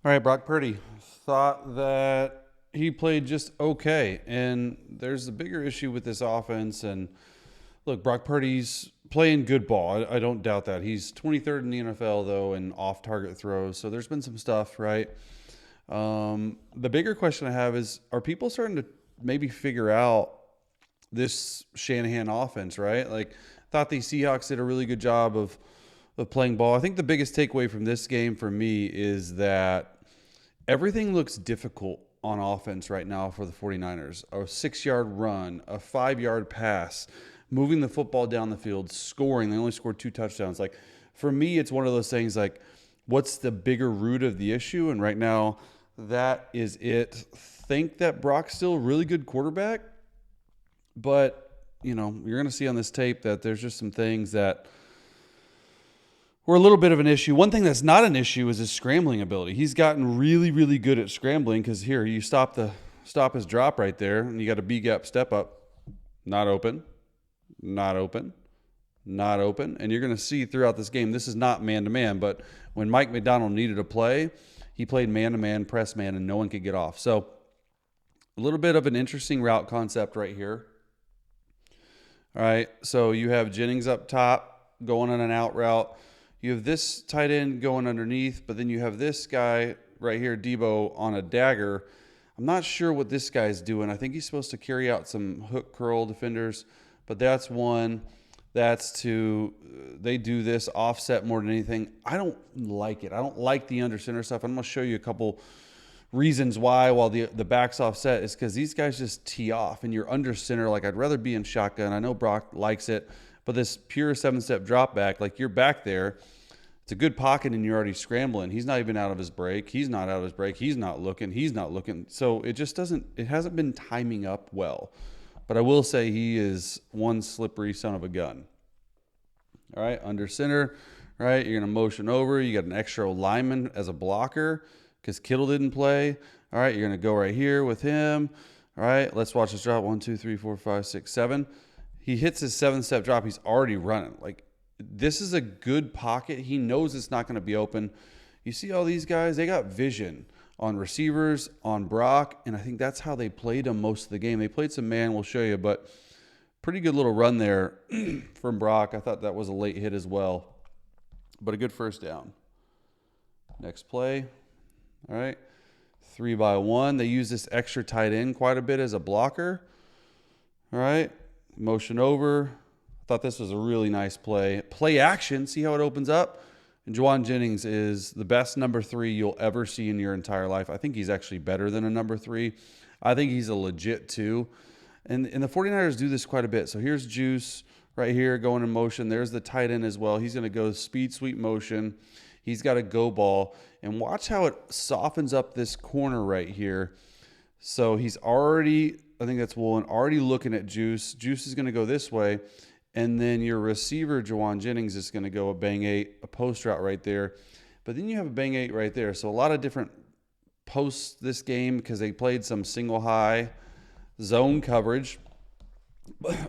All right, Brock Purdy thought that he played just okay. And there's a bigger issue with this offense. And look, Brock Purdy's playing good ball. I don't doubt that. He's 23rd in the NFL, though, in off target throws. So there's been some stuff, right? The bigger question I have is, are people starting to maybe figure out this Shanahan offense, right? Like, thought the Seahawks did a really good job of playing ball. I think the biggest takeaway from this game for me is that everything looks difficult on offense right now for the 49ers. A 6-yard run, a 5-yard pass, moving the football down the field, scoring. They only scored 2 touchdowns. Like, for me, it's one of those things like, what's the bigger root of the issue? And right now, that is it. Think that Brock's still a really good quarterback, but, you're going to see on this tape that there's just some things that were a little bit of an issue. One thing that's not an issue is his scrambling ability. He's gotten really, really good at scrambling because here, you stop his drop right there, and you got a B-gap step up. Not open, not open, not open. And you're going to see throughout this game, this is not man-to-man, but when Mike McDonald needed a play, he played man-to-man, press man, and no one could get off. So a little bit of an interesting route concept right here. All right, so you have Jennings up top going on an out route. You have this tight end going underneath, but then you have this guy right here, Debo, on a dagger. I'm not sure what this guy's doing. I think he's supposed to carry out some hook curl defenders, but that's one. That's two. They do this offset more than anything. I don't like it. I don't like the under center stuff. I'm going to show you a couple reasons why while the back's offset is because these guys just tee off and you're under center. Like, I'd rather be in shotgun. I know Brock likes it, but this pure 7-step drop back, like, you're back there. It's a good pocket and you're already scrambling. He's not even out of his break. He's not out of his break. He's not looking. He's not looking. So it just hasn't been timing up well. But I will say he is one slippery son of a gun. All right, under center, right? You're going to motion over. You got an extra lineman as a blocker because Kittle didn't play. All right, you're going to go right here with him. All right, let's watch this drop. 1, 2, 3, 4, 5, 6, 7. He hits his 7-step drop. He's already running. Like, this is a good pocket. He knows it's not going to be open. You see all these guys, they got vision on receivers, on Brock, and I think that's how they played him most of the game. They played some man, we'll show you, but pretty good little run there from Brock. I thought that was a late hit as well, but a good first down. Next play. All right, 3-by-1. They use this extra tight end quite a bit as a blocker. All right, motion over. I thought this was a really nice play. Play action. See how it opens up? And Jauan Jennings is the best number 3 you'll ever see in your entire life. I think he's actually better than a number 3. I think he's a legit 2. And the 49ers do this quite a bit. So here's Juice right here going in motion. There's the tight end as well. He's going to go speed sweep motion. He's got a go ball. And watch how it softens up this corner right here. So he's already, I think that's Woolen, already looking at Juice. Juice is going to go this way. And then your receiver, Jauan Jennings, is going to go a bang 8, a post route right there. But then you have a bang 8 right there. So a lot of different posts this game because they played some single high zone coverage.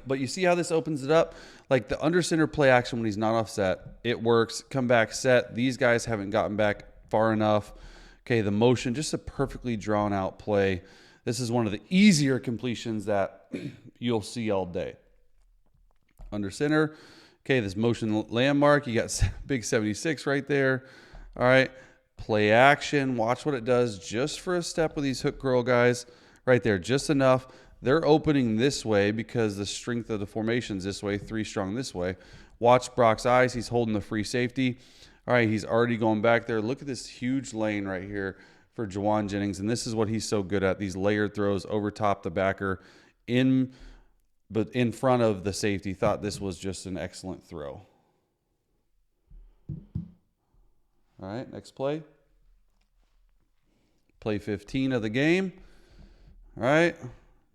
But you see how this opens it up? Like the under center play action when he's not offset, it works. Come back, set. These guys haven't gotten back far enough. Okay, the motion, just a perfectly drawn out play. This is one of the easier completions that you'll see all day. Under center. Okay, this motion landmark. You got big 76 right there. All right, play action. Watch what it does just for a step with these hook curl guys right there. Just enough. They're opening this way because the strength of the formation's this way. 3 strong this way. Watch Brock's eyes. He's holding the free safety. All right, he's already going back there. Look at this huge lane right here for Jauan Jennings, and this is what he's so good at. These layered throws over top the backer but in front of the safety. Thought this was just an excellent throw. All right, next play. Play 15 of the game. All right,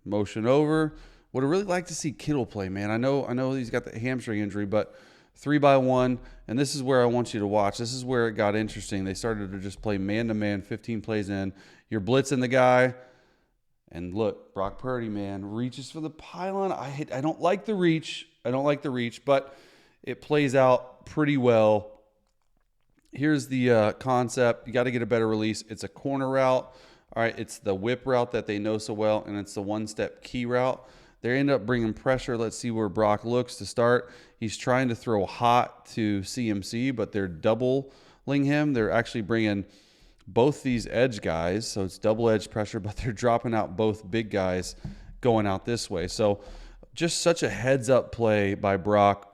motion over. Would have really liked to see Kittle play, man. I know he's got the hamstring injury, but 3-by-1, and this is where I want you to watch. This is where it got interesting. They started to just play man-to-man, 15 plays in. You're blitzing the guy. And look, Brock Purdy, man, reaches for the pylon. I don't like the reach. But it plays out pretty well. Here's the concept. You got to get a better release. It's a corner route. All right, it's the whip route that they know so well, and it's the one-step key route. They end up bringing pressure. Let's see where Brock looks to start. He's trying to throw hot to CMC, but they're doubling him. They're actually bringing both these edge guys, so it's double edge pressure, but they're dropping out both big guys going out this way. So just such a heads-up play by Brock,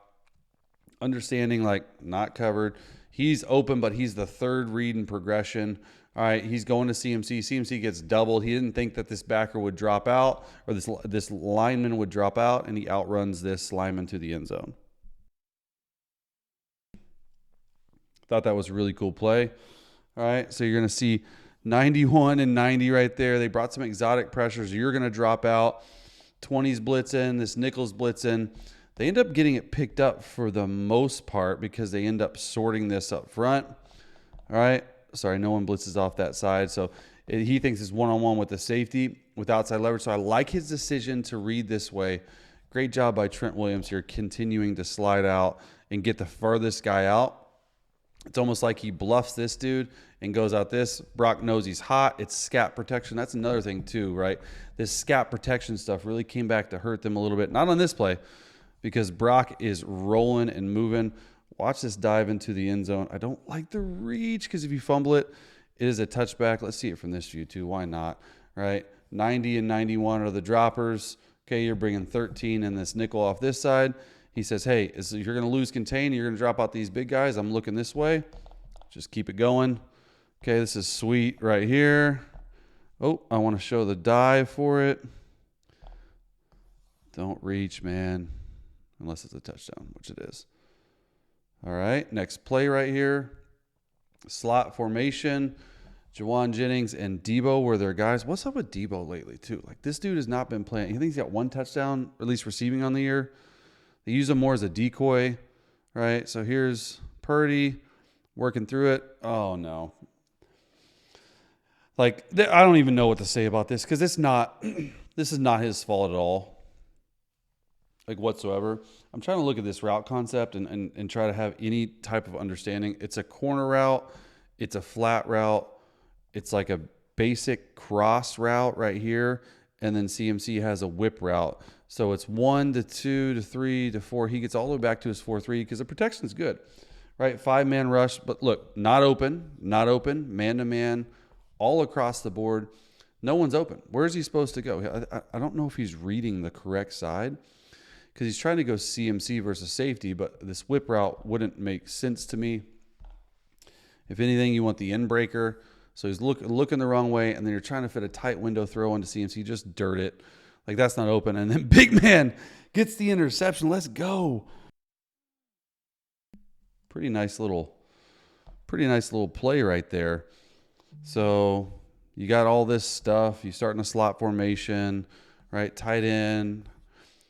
understanding like not covered. He's open, but he's the third read in progression. All right, he's going to CMC. CMC gets doubled. He didn't think that this backer would drop out or this lineman would drop out, and he outruns this lineman to the end zone. Thought that was a really cool play. All right, so you're going to see 91 and 90 right there. They brought some exotic pressures. You're going to drop out. 20s blitzing, this nickel's blitzing. They end up getting it picked up for the most part because they end up sorting this up front. All right. Sorry, no one blitzes off that side. So he thinks it's one-on-one with the safety with outside leverage. So I like his decision to read this way. Great job by Trent Williams here, continuing to slide out and get the furthest guy out. It's almost like he bluffs this dude and goes out this. Brock knows he's hot. It's scat protection. That's another thing too, right? This scat protection stuff really came back to hurt them a little bit. Not on this play, because Brock is rolling and moving. Watch this dive into the end zone. I don't like the reach because if you fumble it, it is a touchback. Let's see it from this view too. Why not, right? 90 and 91 are the droppers. Okay, you're bringing 13 and this nickel off this side. He says, hey, if you're going to lose contain, you're going to drop out these big guys. I'm looking this way. Just keep it going. Okay, this is sweet right here. Oh, I want to show the dive for it. Don't reach, man. Unless it's a touchdown, which it is. All right, next play right here. Slot formation. Jauan Jennings and Debo were their guys. What's up with Debo lately, too? Like, this dude has not been playing. He thinks he's got one touchdown, or at least receiving on the year. They use him more as a decoy, right? So here's Purdy working through it. Oh, no. Like, I don't even know what to say about this because it's not – this is not his fault at all, like whatsoever. I'm trying to look at this route concept and try to have any type of understanding. It's a corner route. It's a flat route. It's like a basic cross route right here. And then CMC has a whip route. So it's 1 to 2 to 3 to 4. He gets all the way back to his 4-3 because the protection is good, right? 5-man rush. But look, not open, man-to-man, all across the board. No one's open. Where is he supposed to go? I don't know if he's reading the correct side because he's trying to go CMC versus safety, but this whip route wouldn't make sense to me. If anything, you want the end breaker. So he's looking the wrong way, and then you're trying to fit a tight window throw into CMC. Just dirt it. Like, that's not open. And then big man gets the interception. Let's go. Pretty nice little play right there. So you got all this stuff. You start in a slot formation, right? Tight end,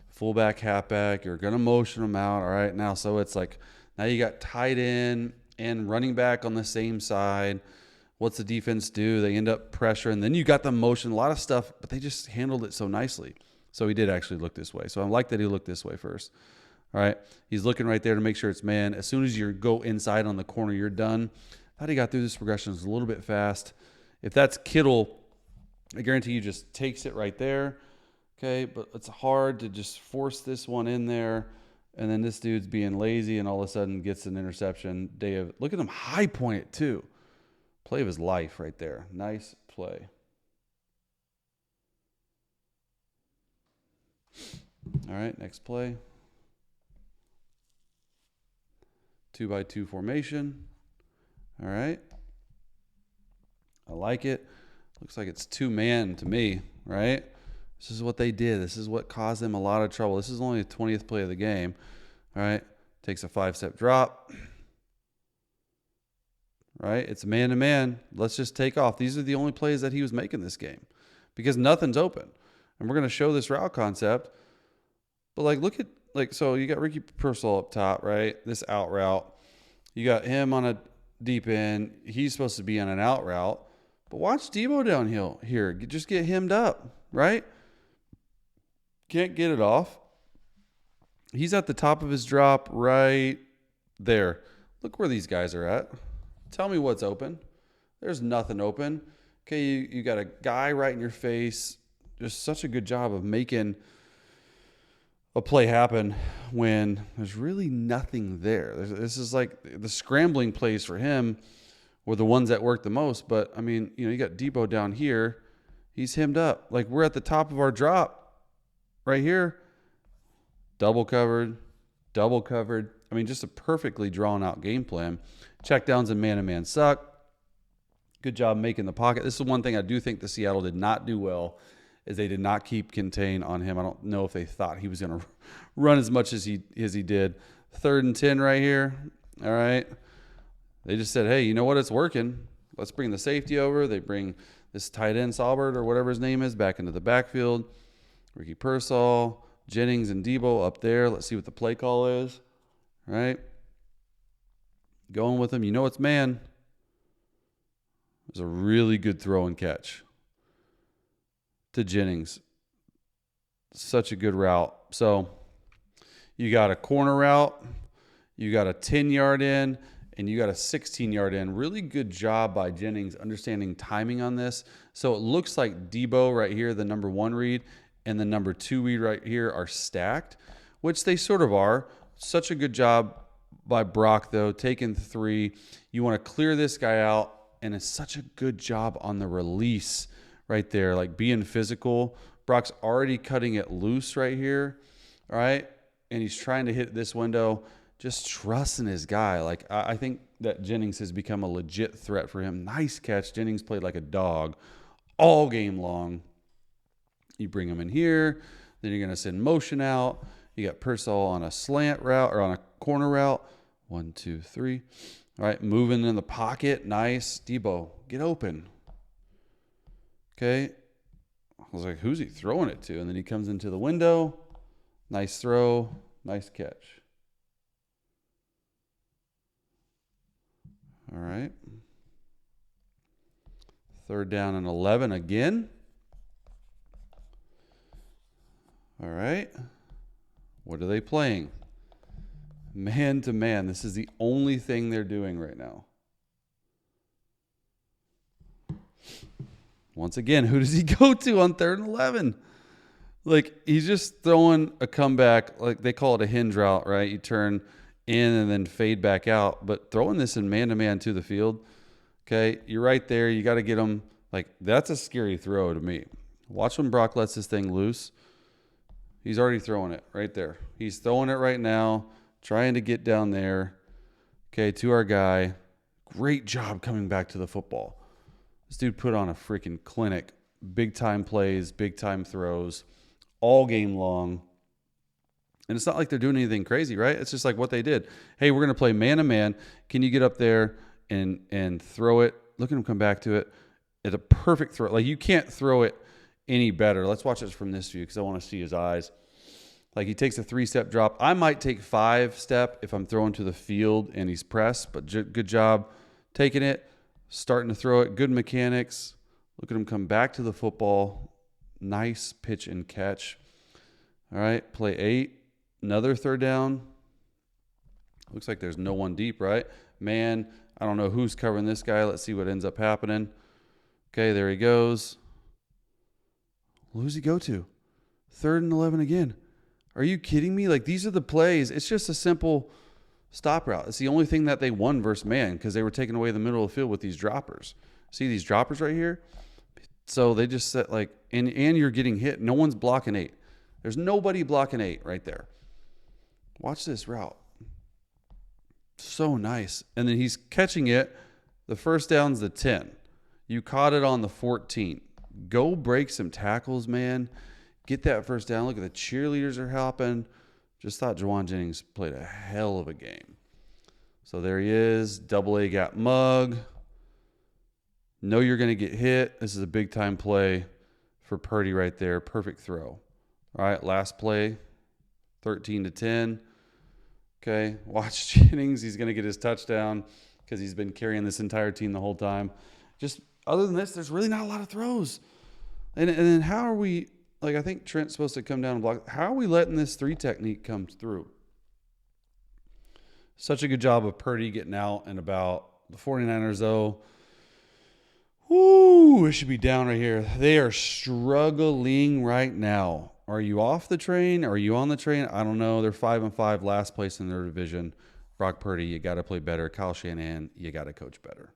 fullback, halfback. You're going to motion them out. All right. Now, so it's like now you got tight end and running back on the same side. What's the defense do? They end up pressuring. Then you got the motion, a lot of stuff, but they just handled it so nicely. So he did actually look this way. So I like that he looked this way first. All right. He's looking right there to make sure it's man. As soon as you go inside on the corner, you're done. Thought he got through this progression. It was a little bit fast. If that's Kittle, I guarantee you just takes it right there. Okay. But it's hard to just force this one in there. And then this dude's being lazy and all of a sudden gets an interception. Look at him high point it too. Play of his life right there. Nice play. All right, next play. 2-by-2 formation. All right. I like it. Looks like it's 2-man to me, right? This is what they did. This is what caused them a lot of trouble. This is only the 20th play of the game. All right. Takes a 5-step drop. Right? It's man-to-man. Let's just take off. These are the only plays that he was making this game because nothing's open. And we're going to show this route concept. But, like, look at, like, so you got Ricky Purcell up top, right? This out route. You got him on a deep end. He's supposed to be on an out route. But watch Debo downhill here. Just get hemmed up, right? Can't get it off. He's at the top of his drop right there. Look where these guys are at. Tell me what's open. There's nothing open. Okay, you got a guy right in your face. Just such a good job of making a play happen when there's really nothing there. This is like the scrambling plays for him were the ones that work the most. But, I mean, you got Debo down here. He's hemmed up. Like, we're at the top of our drop right here. Double covered. I mean, just a perfectly drawn out game plan. Checkdowns and man-to-man suck. Good job making the pocket. This is one thing I do think the Seattle did not do well is they did not keep contain on him. I don't know if they thought he was going to run as much as he did. 3rd and 10 right here. All right. They just said, hey, you know what? It's working. Let's bring the safety over. They bring this tight end, Saubert, or whatever his name is, back into the backfield. Ricky Pearsall, Jennings, and Debo up there. Let's see what the play call is. All right. Going with him. You know it's man. It was a really good throw and catch to Jennings. Such a good route. So you got a corner route, you got a 10-yard in, and you got a 16-yard in. Really good job by Jennings understanding timing on this. So it looks like Debo right here, the number 1 read, and the number 2 read right here are stacked, which they sort of are. Such a good job by Brock, though, taking 3. You want to clear this guy out, and it's such a good job on the release right there, like being physical. Brock's already cutting it loose right here, all right? And he's trying to hit this window, just trusting his guy. Like, I think that Jennings has become a legit threat for him. Nice catch. Jennings played like a dog all game long. You bring him in here, then you're going to send motion out. You got Pearsall on a slant route or on a corner route. 1, 2, 3. All right, moving in the pocket. Nice. Debo, get open. Okay. I was like, who's he throwing it to? And then he comes into the window. Nice throw. Nice catch. All right. 3rd down and 11 again. All right. What are they playing? Man to man. This is the only thing they're doing right now. Once again, who does he go to on 3rd and 11? Like, he's just throwing a comeback, like they call it a hinge route, right? You turn in and then fade back out. But throwing this in man-to-man to the field, okay, you're right there. You got to get him. Like, that's a scary throw to me. Watch when Brock lets this thing loose. He's already throwing it right there. He's throwing it right now, trying to get down there. Okay, to our guy. Great job coming back to the football. This dude put on a freaking clinic. Big-time plays, big-time throws, all game long. And it's not like they're doing anything crazy, right? It's just like what they did. Hey, we're going to play man-to-man. Can you get up there and throw it? Look at him come back to it. It's a perfect throw. Like, you can't throw it any better. Let's watch this from this view because I want to see his eyes. Like, he takes a 3-step drop. I might take 5-step if I'm throwing to the field and he's pressed, but good job taking it, starting to throw it. Good mechanics. Look at him come back to the football. Nice pitch and catch. All right, play 8. Another 3rd down. Looks like there's no one deep, right? Man, I don't know who's covering this guy. Let's see what ends up happening. Okay, there he goes. Well, who's he go to? 3rd and 11 again. Are you kidding me? Like, these are the plays. It's just a simple stop route. It's the only thing that they won versus man because they were taking away the middle of the field with these droppers. See these droppers right here? So they just set like, and you're getting hit. No one's blocking 8. There's nobody blocking 8 right there. Watch this route. So nice. And then he's catching it. The first down's the 10. You caught it on the 14. Go break some tackles, man. Get that first down. Look at the cheerleaders are helping. Just thought Jauan Jennings played a hell of a game. So there he is. AA gap mug. Know you're going to get hit. This is a big-time play for Purdy right there. Perfect throw. All right, last play, 13-10. Okay, watch Jennings. He's going to get his touchdown because he's been carrying this entire team the whole time. Just other than this, there's really not a lot of throws. And then how are we, like, I think Trent's supposed to come down and block. How are we letting this 3 technique come through? Such a good job of Purdy getting out and about The 49ers, though, whoo, it should be down right here. They are struggling right now. Are you off the train? Are you on the train? I don't know. They're 5-5, last place in their division. Brock Purdy, you got to play better. Kyle Shanahan, you got to coach better.